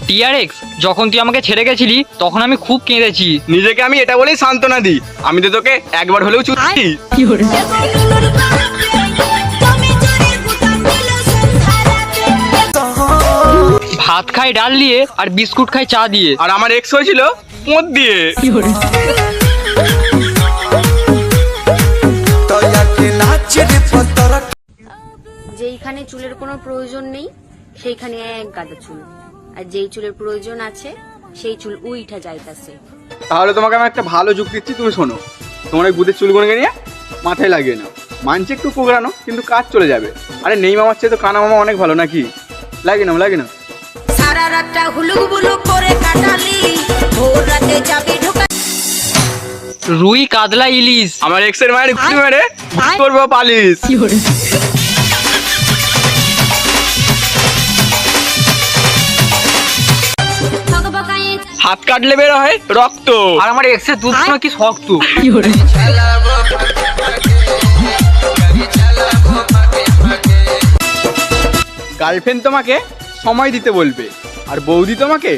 TRX, যখন তুই আমাকে ছেড়ে গেছিলি তখন আমি খুব কেঁদেছি। নিজেকে আমি এটা বলেই সান্ত্বনা দিই, আমি তো তোকে একবার হলেও চুদি। ভাত খাই ডাল দিয়ে আর বিস্কুট খাই চা দিয়ে। আর আমার এক্স হয়েছিল পোঁত দিয়ে। যেইখানে চুলের কোনো প্রয়োজন নেই সেইখানে এক গাদা চুল, আর যেই চুলের প্রয়োজন আছে সেই চুল উইঠা যাইতাছে। তাহলে তোমাকে আমি একটা ভালো যুক্তি দিচ্ছি, তুমি শোনো। তোমার ওই বুধের চুলগুলো নিয়ে মাথায় লাগিয়ে নাও, মানছে একটু কোগড়ানো কিন্তু কাজ চলে যাবে। আরে নেই মামার চেয়ে তো কানা মামা অনেক ভালো নাকি? লাগিয়ে নাও, লাগিয়ে নাও। সারা রাতটা হুলুক বুলুক করে কাটালি, ভোর রাতে যাবি ঢোকা। রুই, কাতলা, ইলিশ। আমার এক্স এর মায়ের ঘুরি মেরে করবো পালিশ। হাত কাটলে বের হয় রক্ত। আর আমার এক্সের দুধ কি শক্ত। গার্লফ্রেন্ড তোমাকে সময় দিতে বলবে, আর বৌদি তোমাকে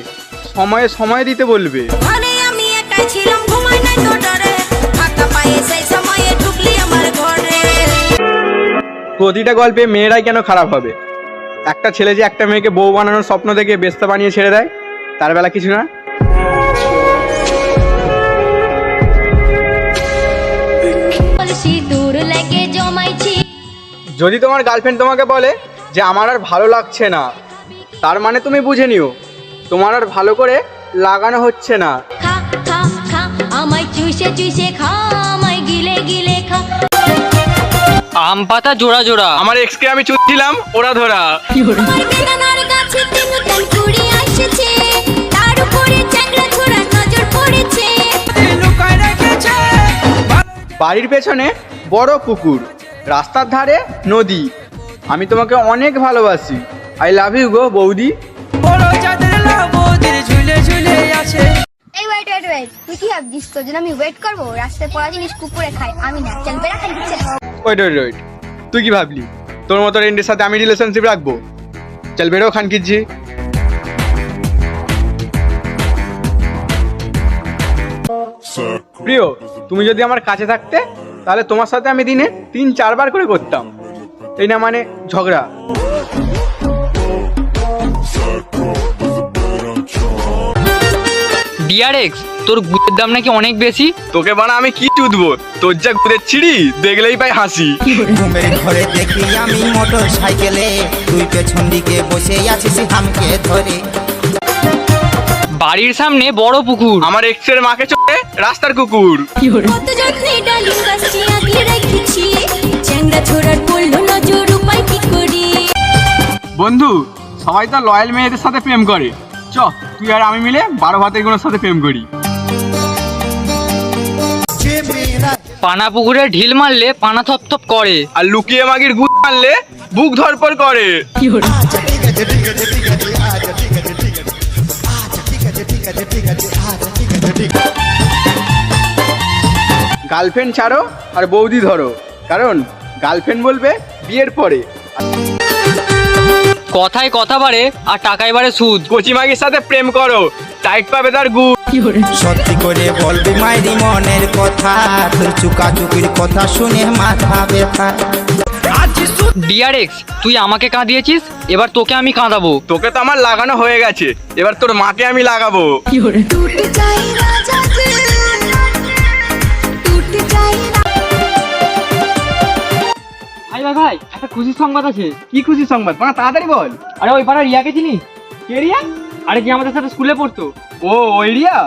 সময়ে সময় দিতে বলবে। আমি একাই ছিলাম, ঘুমাই নাই তো ডরে, ফাঁকা পায়ে সেই সময়ে ঢুকলি আমার ঘরে। প্রতিটা গল্পে মেয়েরাই কেন খারাপ হবে? একটা ছেলে যে একটা মেয়েকে বউ বানানোর স্বপ্ন দেখে বেস্তা বানিয়ে ছেড়ে দেয়, তার বেলা কিছু না। যদি তোমার গার্লফ্রেন্ড তোমাকে বলে যে আমার আর ভালো লাগছে না, তার মানে তুমি বুঝে নিও তোমার আর ভালো করে লাগানো হচ্ছে না। খা খা খা আমায় চুষে চুষে খা, আমায় গিলে গিলে খা। আম পাতা জোড়া জোড়া। আমার এক্সকে আমি চুদছিলাম ওরা ধরা। বেদানার গাছে তিন টান কুড়ি আসছে, তার উপরে চ্যাংড়া ছোড়া নজর পড়েছে। বাড়ির পেছনে বড় পুকুর, রাস্তার ধারে নদী, আমি তোমাকে অনেক ভালোবাসি। আই লাভ ইউ গো বৌদি। এই ওয়েট ওয়েট ওয়েট, তুই কি ভাবছিস তোর জন্য আমি ওয়েট করবো? রাস্তায় পড়া জিনিস কুকুরে খাই, আমি না। চল বেড়া খাই দিচ্ছে। ওয়েট ওয়েট ওয়েট, তুই কি ভাবলি তোর মতো রেন্ডের সাথে আমি রিলেশনশিপ রাখবো? চল বেরো খান কিচ্ছি। প্রিয়, তুমি যদি আমার কাছে থাকতে তাহলে তোমার সাথে আমি দিনে 3-4 বার করে করতাম, এই না মানে ঝগড়া। ডিআরএক্স, তোর গুড়ের দাম নাকি অনেক বেশি। তোকে বানা আমি কি চুদবো? তোর যা গুদের ছিড়ি দেখলেই পাই হাসি। ঘুমের ঘরে দেখি আমি মোটর সাইকেলে, তুই পেছন দিকে বসে আছিস হামকে ধরে। বাড়ির সামনে বড় পুকুর, আমার এক্সের মাকে চড়ে রাস্তার কুকুর। কত যত্নে ডালিম গাছটি আগলে রেখেছি, চ্যাংড়া ছোড়ার পড়লো নজর, উপায় কি করি? বন্ধু, সবাই তো লয়াল মেয়েদের সাথে প্রেম করে, চ তুই আর আমি মিলে 12 ভাতের গুলোর সাথে প্রেম করি। পানা পুকুরে ঢিল মারলে পানা থপথপ করে, আর লুকিয়ে মাগির গুদ মারলে বুক ধরপড় করে। গার্লফ্রেন্ড ছাড়ো আর বৌদি ধরো, কারণ গার্লফ্রেন্ড বলবে বিয়ের পরে। কথায় কথা বাড়ে আর টাকায় বাড়ে সুদ। কচি মাগির সাথে প্রেম করো, টাইট পাবে তার গুড়। সত্যি করে বলবি মাইরি মনের কথা, তোর চুকাচুকির কথা শুনে মাথা ব্যথা। ডিআরএক্স, তুই আমাকে কাঁদিয়েছিস, এবার তোকে আমি কাঁদাবো। তোকে তো আমার লাগানো হয়ে গেছে, এবার তোর মাকে আমি লাগাবো। টুটে যাই রাজা দিল, টুটে যাই। ভাই ভাই ভাই, একটা খুশির সংবাদ আছে। কি খুশি সংবাদ? মানে তাড়াতাড়ি বল। আরে ওই পাড়ার রিয়াকে চিনিস? কে রিয়া? আরে যে আমাদের সাথে স্কুলে পড়তো। ও ওই রিয়া?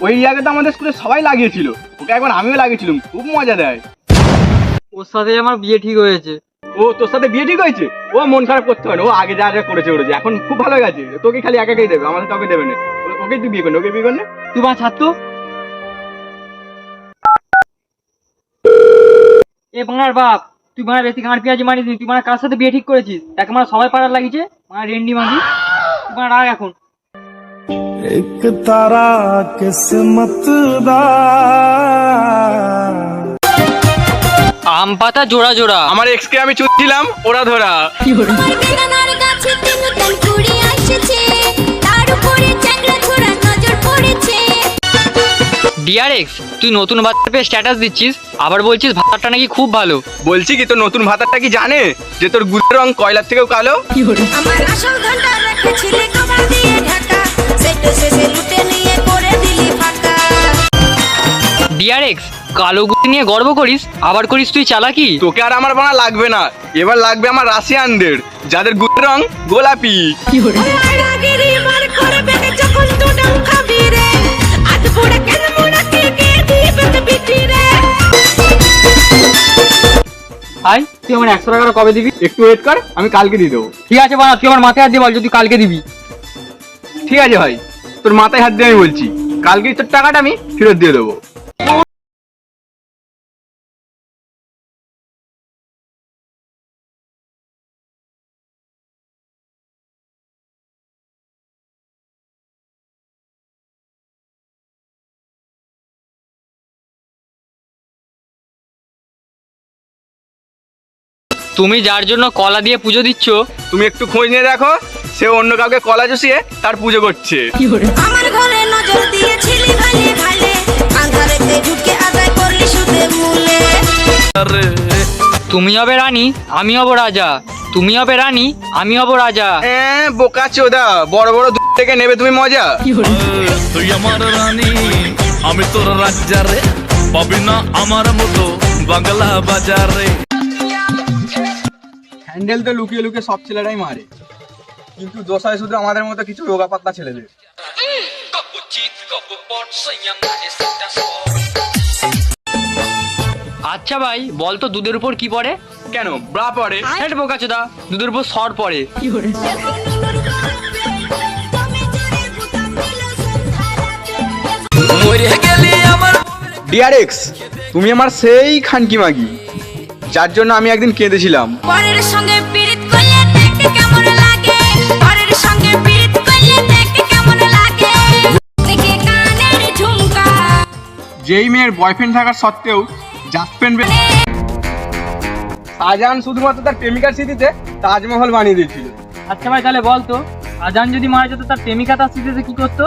ওই রিয়াকে তো আমাদের স্কুলে সবাই লাগিয়েছিল, ওকে একবার আমিও লাগিয়েছিলাম, খুব মজা দেয়। ওর সাথে আমার বিয়ে ঠিক হয়েছে। ও তোর সাথে বিয়ে ঠিক হয়েছে? ও মন খারাপ করতে হয় না, ও আগে যা যা করেছে করেছে, এখন খুব ভালো হয়ে গেছে। তোকে খালি একাকেই দেবে, আমাদের কাউকে দেবে না। ওকে তুই বিয়ে করলে, ওকে বিয়ে করলে। তুই মা ছাড়তো এ বাংলার বাপ, তুই মানে বেশি গাঁড় পেঁয়াজি মারিস নি। তুই মানে কার সাথে বিয়ে ঠিক করেছিস? তাকে মানে সবাই পাড়ার লাগিয়েছে, মানে রেন্ডি মাগি। তুই মানে রাগ এখন। एक तारा किस्मत दा আম পাতা জোড়া জোড়া। আমার এক্সকে আমি চুদছিলাম ওরা ধরা। বেদানার গাছে তিন টান কুড়ি আসছে, তার উপরে ডিআরএক্স, তুই নতুন ভাতার পেয়ে স্ট্যাটাস দিচ্ছিস, আবার বলছিস ভাতারটা নাকি খুব ভালো। বলছি কি তোর নতুন ভাতারটা কি জানে যে তোর গুদের রং কয়লার থেকেও কালো? আমার আসল ঘন্টা রেখেছিলে কপাল দিয়ে ঢাকা সেটা শেষে লুটে নিয়ে করে দিলি ফাঁকা ডিআরএক্স, কালো গুটি নিয়ে গর্ব করিস, আবার করিস তুই চালাকি। তোকে আর আমার বানা লাগবে না, এবার লাগবে আমার রাশিয়ানদের, যাদের গুদের রং গোলাপি। রাগিরি মার করবে যখন তো ডাল খাবি রে আজ পড়ে কেন মোড়াকে কে দিবে বিটি রে ভাই তুই আমার 100 টাকাটা কবে দিবি? একটু ওয়েট কর, আমি কালকে দিয়ে দেবো। ঠিক আছে বানা, তুই আমার মাথায় হাত দিয়ে বল যদি কালকে দিবি। ঠিক আছে ভাই, তোর মাথায় হাত দিয়ে আমি বলছি, কালকেই তোর টাকাটা আমি ফেরত দিয়ে দেবো। তুমি যার জন্য কলা দিয়ে পুজো দিচ্ছ, তুমি একটু খোঁজ নিয়ে দেখো, সে অন্য কাউকে কলা চষিয়ে তার পুজো করছে। আমার ঘরে নজর দিয়েছিলি ভালে ভালে আন্ধারেতে ঢুকে আদায় করলি সুদে মূলে তুমি হবে রানী আমি হব রাজা, তুমি হবে রানী আমি হব রাজা। বোকা চোদা, বড় বড় দূর থেকে নেবে তুমি মজা। তুই আমার রানী আমি তোর রাজ্জারে, পাবি না আমার মতো বাংলা বাজারে। হ্যান্ডেল তো লুকিয়ে লুকিয়ে সব ছেলেরাই মারে, কিন্তু দোষ হয় শুধু আমাদের মতো কিছু রোগা পাতলা ছেলেদের। আচ্ছা ভাই বল তো দুধের উপর কি পড়ে? কেন ব্রা পরে? হেট বোকাচোদা, দুধের উপর সর পড়ে। ডিআরএক্স, তুমি আমার সেই খানকি মাগি, যার জন্য আমি একদিন কেঁদেছিলাম। পরের সঙ্গে পীড়িত করলে দেখতে কেমন লাগে পরের সঙ্গে পীড়িত করলে দেখতে কেমন লাগে দেখে কানের ঝুমকা যেই মেয়ের বয়ফ্রেন্ড থাকার সত্ত্বেও জাস্টফ্রেন্ড শাহজাহান শুধুমাত্র তার প্রেমিকার স্মৃতিতে তাজমহল বানিয়ে দিয়েছিল। আচ্ছা ভাই তাহলে বল তো, আজান যদি মারা যেত তার প্রেমিকা তার স্মৃতিতে কি করতো?